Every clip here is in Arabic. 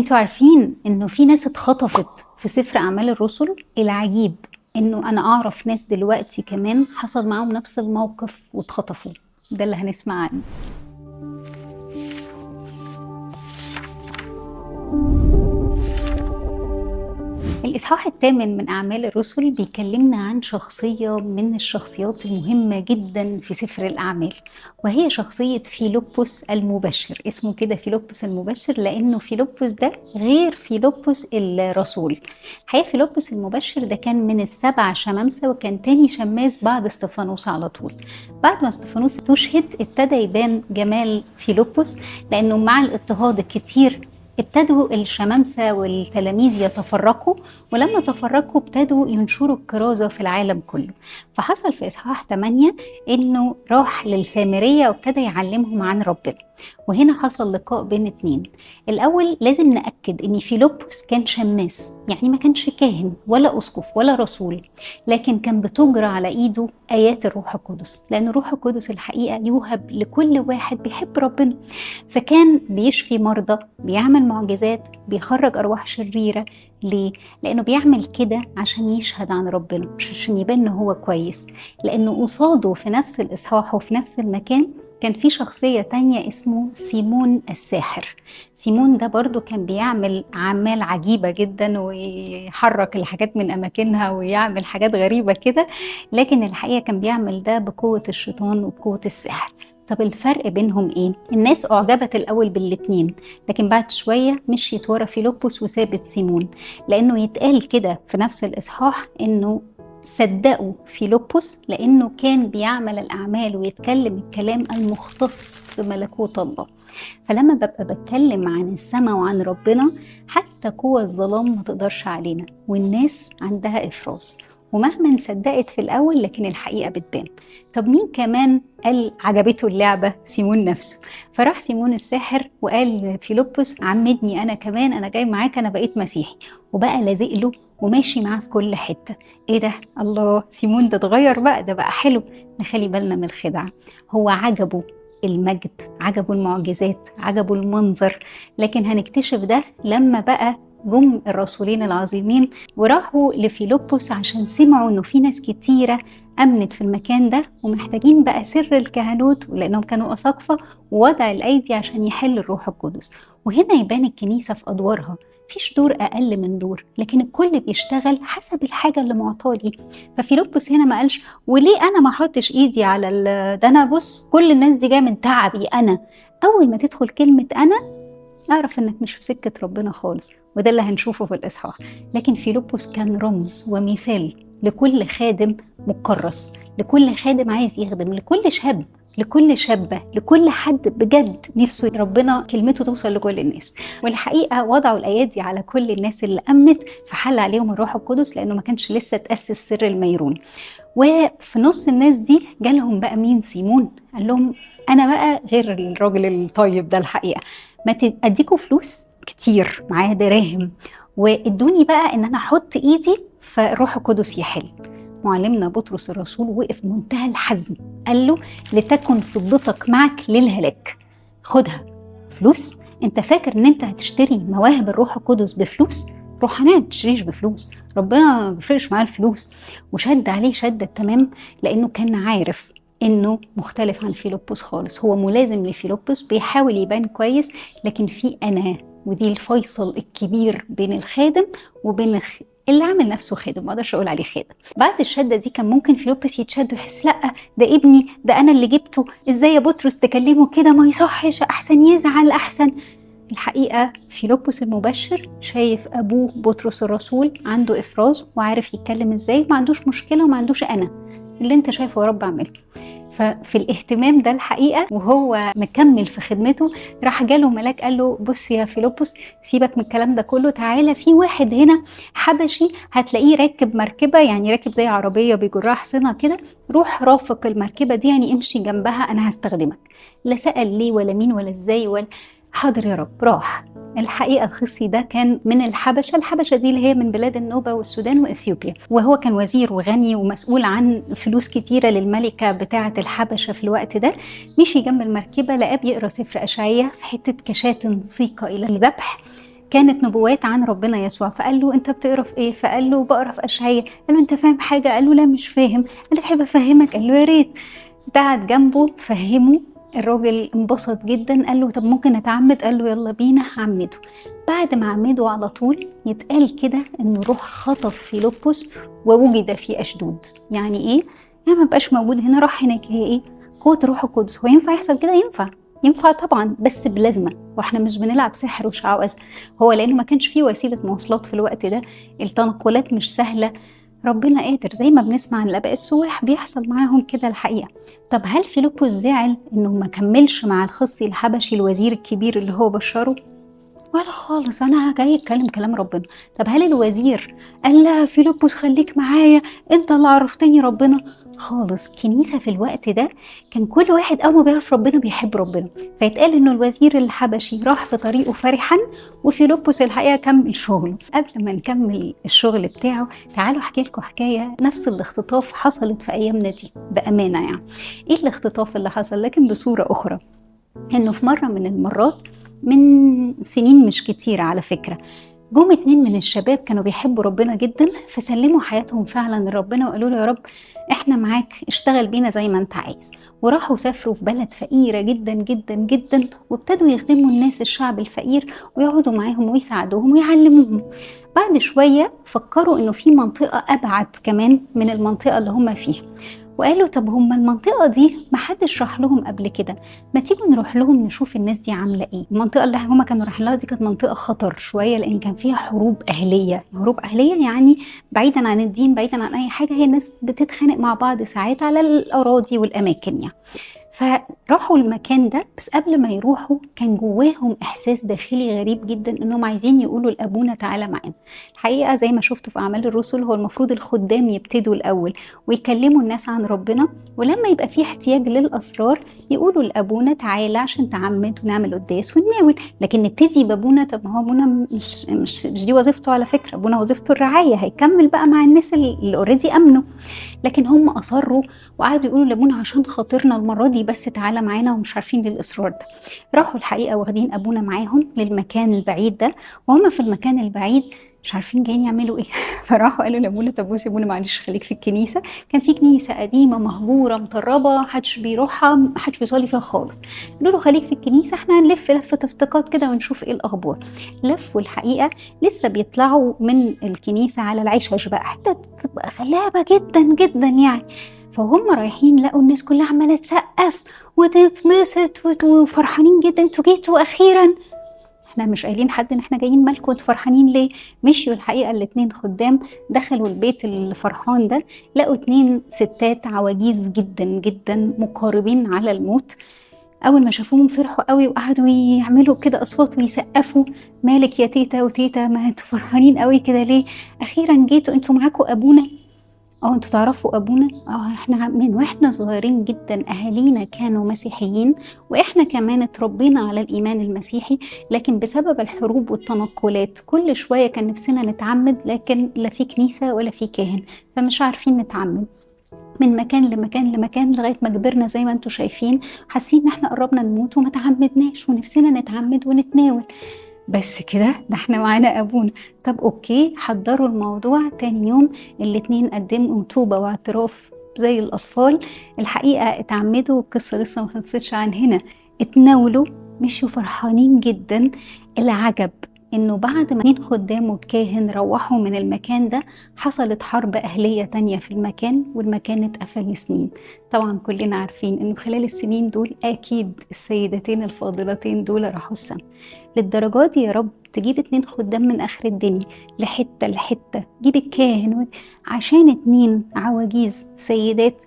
انتوا عارفين انه في ناس اتخطفت في سفر اعمال الرسل؟ العجيب انه انا اعرف ناس دلوقتي كمان حصل معاهم نفس الموقف واتخطفوا. ده اللي هنسمع عنه. الإصحاح الثامن من أعمال الرسل بيكلمنا عن شخصية من الشخصيات المهمة جدا في سفر الأعمال، وهي شخصية فيلبس المبشر. اسمه كده فيلبس المبشر لأنه فيلبس ده غير فيلبس الرسول. الحقيقة فيلبس المبشر ده كان من السبع شمامسة، وكان تاني شماس بعد استفانوس على طول. بعد ما استفانوس استشهد ابتدى يبان جمال فيلبس، لأنه مع الاضطهاد الكتير ابتدوا الشمامسة والتلاميذ يتفرقوا، ولما تفرقوا ابتدوا ينشروا الكرازة في العالم كله. فحصل في إصحاح 8 إنه راح للسامرية وابتدى يعلمهم عن ربنا. وهنا حصل لقاء بين اتنين. الأول لازم نأكد إن فيلبس كان شماس، يعني ما كانش كاهن ولا أسقف ولا رسول، لكن كان بتجرى على إيده آيات الروح القدس، لأن الروح القدس الحقيقة يوهب لكل واحد بيحب ربنا. فكان بيشفي مرضى، بيعمل معجزات، بيخرج أرواح شريرة. ليه؟ لأنه بيعمل كده عشان يشهد عن ربنا، مش عشان يبان إنه هو كويس. لأنه قصاده في نفس الإصحاح وفي نفس المكان كان في شخصية تانية اسمه سيمون الساحر. سيمون ده برضو كان بيعمل أعمال عجيبة جدا، ويحرك الحاجات من أماكنها ويعمل حاجات غريبة كده، لكن الحقيقة كان بيعمل ده بقوة الشيطان وبقوة السحر. طب الفرق بينهم ايه؟ الناس اعجبت الاول بالاتنين، لكن بعد شويه مشيت ورا فيلبس وسابت سيمون، لانه يتقال كده في نفس الاصحاح انه صدقوا فيلبس لانه كان بيعمل الاعمال ويتكلم الكلام المختص بملكوت الله. فلما ببقى بتكلم عن السماء وعن ربنا، حتى قوى الظلام ما تقدرش علينا، والناس عندها افراز، ومهما صدقت في الأول لكن الحقيقة بتبان. طب مين كمان قال عجبته اللعبة؟ سيمون نفسه. فراح سيمون الساحر وقال فيلبس عمدني أنا كمان، أنا جاي معاك، أنا بقيت مسيحي. وبقى لازق له وماشي معاه في كل حتة. إيه ده؟ الله، سيمون ده اتغير بقى، ده بقى حلو. نخلي بالنا من الخدعة. هو عجبه المجد، عجبه المعجزات، عجبه المنظر، لكن هنكتشف ده لما بقى جم الرسولين العظيمين وراحوا لفيلبس عشان سمعوا انه في ناس كتيرة امنت في المكان ده، ومحتاجين بقى سر الكهنوت لانهم كانوا اساقفة، ووضع الايدي عشان يحل الروح القدس. وهنا يبان الكنيسة في ادوارها، مفيش دور اقل من دور، لكن الكل بيشتغل حسب الحاجة اللي معطاه ليه. ففيلبس هنا ما قالش وليه انا ما احطش ايدي على ده، انا بص كل الناس دي جايه من تعبي انا. اول ما تدخل كلمة انا اعرف انك مش في سكة ربنا خالص، وده اللي هنشوفه في الإصحاح. لكن فيلبس كان رمز ومثال لكل خادم مكرس، لكل خادم عايز يخدم، لكل شاب، لكل شابة، لكل حد بجد نفسه ربنا كلمته توصل لكل الناس. والحقيقة وضعوا الآيات دي على كل الناس اللي أمنت، فحل عليهم الروح القدس لأنه ما كانش لسه تأسس سر الميرون. وفي نص الناس دي جالهم بقى مين؟ سيمون. قال لهم أنا بقى غير الراجل الطيب ده الحقيقة، ما اديكوا فلوس كتير معايا دراهم، وادوني بقى ان انا احط ايدي فالروح القدس يحل. معلمنا بطرس الرسول وقف منتهى الحزم، قال له لتكن فضتك معك للهلاك. خدها فلوس؟ انت فاكر ان انت هتشتري مواهب الروح القدس بفلوس؟ روحانية ما بتشتريش بفلوس، ربنا ما بيفرقش معاه الفلوس. وشد عليه شدة تمام، لانه كان عارف انه مختلف عن فيلبس خالص. هو ملازم لفيلبس، بيحاول يبان كويس، لكن في انا، ودي الفيصل الكبير بين الخادم وبين اللي عامل نفسه خادم. ما اقدرش اقول عليه خادم. بعد الشده دي كان ممكن فيلبس يتشد ويحس لا ده ابني، ده انا اللي جبته، ازاي يا بطرس تكلمه كده، ما يصحش، احسن يزعل احسن. الحقيقه فيلبس المبشر شايف ابوه بطرس الرسول عنده افراز وعارف يتكلم ازاي، ما عندوش مشكله وما عندوش انا، اللي انت شايفه يا رب اعمله. ففي الاهتمام ده الحقيقة وهو مكمل في خدمته، راح جاله ملاك قال له بص يا فيلبس، سيبك من الكلام ده كله، تعالى في واحد هنا حبشي هتلاقيه راكب مركبة، يعني راكب زي عربية بيجرها حصنة كده، روح رافق المركبة دي، يعني امشي جنبها أنا هستخدمك. لا سأل ليه ولا مين ولا ازاي ولا حاضر يا رب. راح. الحقيقة الخصي ده كان من الحبشة دي اللي هي من بلاد النوبة والسودان وإثيوبيا، وهو كان وزير وغني ومسؤول عن فلوس كتيرة للملكة بتاعة الحبشة في الوقت ده. مشي جنب المركبة لقاه بيقرأ سفر أشعياء في حتة كشاة سيقة إلى الذبح. كانت نبوات عن ربنا يسوع، فقال له أنت بتقرا في إيه؟ فقال له باقرا في أشعياء، قال له أنت فاهم حاجة؟ قال له لا مش فاهم، قال له تحب أفهمك؟ قال له يا ريت. قعد جنبه فهمه، الراجل انبسط جدًا، قال له طب ممكن أتعمد؟ قال له يالّا بينا عمّده. بعد ما عمّده على طول يتقال كده إن الروح خطف فيلبس ووُجد في أشدود. يعني إيه؟ يعني ما بقاش موجود هنا راح هناك. هي إيه؟ قوة الروح القدس. هو ينفع يحصل كده؟ ينفع، ينفع طبعًا بس بلازمة، وإحنا مش بنلعب سحر وشعوذة. هو لإنه ما كانش في وسيلة مواصلات في الوقت ده، التنقلات مش سهلة، ربنا قادر. زي ما بنسمع عن الآباء السواح بيحصل معاهم كده الحقيقة. طب هل فيلبس زعل إنه ما كمّلش مع الخصي الحبشي الوزير الكبير اللي هو بشّره؟ ولا خالص، أنا جاي أتكلم كلام ربنا. طب هل الوزير قال لها فيلبس خليك معايا أنت اللي عرفتني ربنا؟ خالص. كنيسة في الوقت ده كان كل واحد أول ما بيعرف ربنا بيحب ربنا، فيتقال إنه الوزير الحبشي راح في طريقه فرحا وفيلبس الحقيقة كمل شغله. قبل ما نكمل الشغل بتاعه تعالوا أحكي لكم حكاية نفس الاختطاف حصلت في أيامنا دي بأمانة. يعني إيه الاختطاف اللي حصل؟ لكن بصورة أخرى، إنه في مرة من المرات من سنين مش كتيرة على فكرة، جم 2 من الشباب كانوا بيحبوا ربنا جدًا، فسلموا حياتهم فعلًا لربنا وقالوا له يا رب إحنا معاك، اشتغل بينا زي ما أنت عايز. وراحوا سافروا في بلد فقيرة جدًا، جدًا، جدًا، وابتدوا يخدموا الناس الشعب الفقير ويقعدوا معاهم ويساعدوهم ويعلموهم. بعد شوية فكروا إنه في منطقة أبعد كمان من المنطقة اللي هم فيها، وقالوا طب هم المنطقة دي ما حدش راح لهم قبل كده، ما تيجوا نروح لهم نشوف الناس دي عاملة إيه. المنطقة اللي هم كانوا رايحين لها دي كانت منطقة خطر شوية لأن كان فيها حروب أهلية. حروب أهلية يعني بعيدا عن الدين، بعيدا عن أي حاجة، هي الناس بتتخانق مع بعض ساعات على الأراضي والأماكن يعني. فراحوا المكان ده، بس قبل ما يروحوا كان جواهم إحساس داخلي غريب جدًا إنهم عايزين يقولوا لأبونا تعالَ معانا. الحقيقة زي ما شُفتوا في أعمال الرسل هو المفروض الخُدّام يبتدوا الأول ويكلموا الناس عن ربنا، ولمّا يبقى في احتياج للأسرار يقولوا لأبونا تعالَ عشان تعمّد ونعمل قداس ونناول. لكن نبتدي بأبونا، طب ما هو أبونا مش دي وظيفته على فكرة، أبونا وظيفته الرعاية، هيكمّل بقى مع الناس اللي already آمنوا. لكن هم أصرّوا وقعدوا يقولوا لأبونا عشان خاطرنا المرّة دي بس تعالَ معانا، ومش عارفين ليه الإصرار ده. راحوا الحقيقة واخدين أبونا معاهم للمكان البعيد ده، وهُم في المكان البعيد مش عارفين جايين يعملوا إيه. فراحوا قالوا لأبونا طب بُص يا أبونا معلش خليك في الكنيسة. كان في كنيسة قديمة مهجورة مطرّبة ما حدش بيروحها، ما حدش بيصلّي فيها خالص. قالوا له خليك في الكنيسة، إحنا هنلِف لفة افتقاد كده ونشوف إيه الأخبار. لفّوا الحقيقة لسه بيطلعوا من الكنيسة على العشش بقى، حتة تبقى غلابة جدًا، جدًا يعني. فوهُم رايحين لقوا الناس كلها عمّالة تسقّف وتتبسط وفرحانين جدًا، أنتم جيتوا أخيرًا. إحنا مش قايلين لحد إن إحنا جايين مالكم أنتم فرحانين ليه؟ مشيوا الحقيقة ال2 خُدّام، دخلوا البيت الفرحان ده، لقوا 2 ستات عواجيز جدًا، جدًا مقاربين على الموت. أول ما شافوهم فرحوا أوي وقعدوا يعملوا كده أصوات ويسقّفوا، مالِك يا تيتة وتيتة ما أنتم فرحانين أوي كده ليه؟ أخيرًا جيتوا، أنتم معاكم أبونا؟ أنتم تعرفوا أبونا؟ إحنا من وإحنا صغيرين جدًا أهالينا كانوا مسيحيين، وإحنا كمان اتربينا على الإيمان المسيحي، لكن بسبب الحروب والتنقلات كل شوية كان نفسنا نتعمد، لكن لا في كنيسة ولا في كاهن، فمش عارفين نتعمد. من مكان لمكان لمكان لغاية ما كبرنا زي ما أنتم شايفين، حاسين إن إحنا قربنا نموت وما اتعمدناش ونفسنا نتعمد ونتناول. بس كده؟ ده إحنا معانا أبونا. طب أوكي، حضّروا الموضوع. تاني يوم الاتنين قدّموا توبة واعتراف زي الأطفال. الحقيقة اتعمّدوا، والقصة لسه ما خلصتش عن هنا، اتناولوا، مشيوا فرحانين جدًا. العجب إنه بعد ما 2 خُدّام والكاهن روّحوا من المكان ده، حصلت حرب أهلية تانية في المكان، والمكان اتقفل لسنين. طبعًا كلّنا عارفين إنه خلال السنين دول أكيد السيدتين الفاضلتين دول راحوا السما. للدرجة دي يا رب تجيب 2 خُدّام من آخر الدنيا لحتّة، لحتّة، جيب الكاهن عشان 2 عواجيز سيدات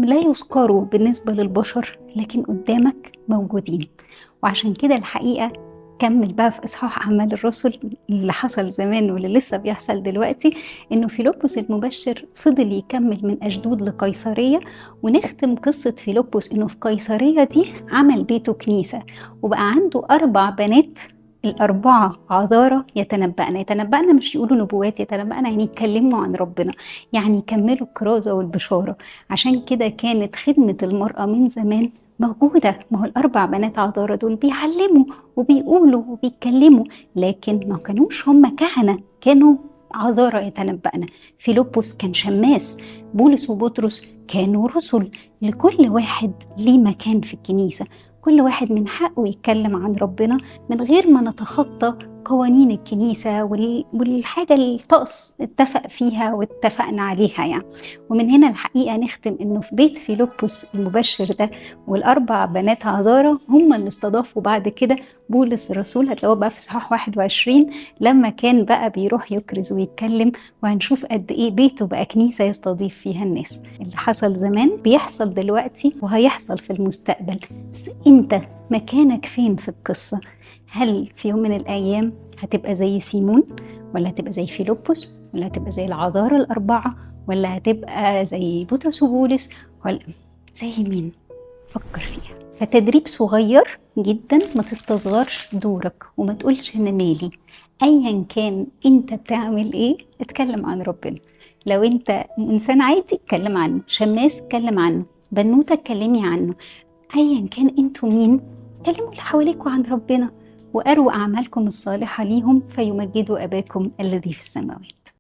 لا يُذكروا بالنسبة للبشر، لكن قدّامك موجودين. وعشان كده الحقيقة كمّل بقى في إصحاح أعمال الرسل اللي حصل زمان واللي لسه بيحصل دلوقتي، إنه فيلبس المبشر فضل يكمّل من أشدود لقيصرية، ونختم قصة فيلبس إنه في قيصرية دي عمل بيته كنيسة، وبقى عنده 4 بنات، ال4 عذارى يتنبأن. يتنبأن مش يقولوا نبوات، يتنبأن يعني يتكلموا عن ربنا، يعني يكمّلوا الكرازة والبشارة. عشان كده كانت خدمة المرأة من زمان موجودة، ما هو الأربع بنات عذارى دول بيعلموا وبيقولوا وبيتكلموا، لكن ما كانوش هم كهنة، كانوا عذارى يتنبأنا. فيلبس كان شماس، بولس وبطرس كانوا رسل. لكل واحد ليه مكان في الكنيسة، كل واحد من حقه يتكلم عن ربنا من غير ما نتخطى قوانين الكنيسة والحاجة اللي الطقس اتفق فيها واتفقنا عليها يعني. ومن هنا الحقيقة نختم إنه في بيت فيلبس المبشر ده والأربع بنات عذارى هم اللي استضافوا بعد كده بولس الرسول. هتلاقوه بقى في إصحاح 21 لما كان بقى بيروح يكرز ويتكلم، وهنشوف قد إيه بيته بقى كنيسة يستضيف فيها الناس. اللي حصل زمان بيحصل دلوقتي وهيحصل في المستقبل، بس أنت مكانك فين في القصة؟ هل في يوم من الأيام هتبقى زي سيمون، ولا هتبقى زي فيلبس، ولا هتبقى زي العذارى الأربعة، ولا هتبقى زي بطرس وبولس، ولا زي مين؟ فكر فيها. فتدريب صغير جدا، ما تستصغرش دورك وما تقولش انا مالي. ايا كان انت بتعمل ايه، اتكلم عن ربنا. لو انت انسان عادي اتكلم عنه، شماس اتكلم عنه، بنوته اتكلمي عنه. ايا كان انتوا مين، كلموا اللي حواليكوا عن ربنا، واروا اعمالكم الصالحه ليهم فيمجدوا اباكم الذي في السماوات.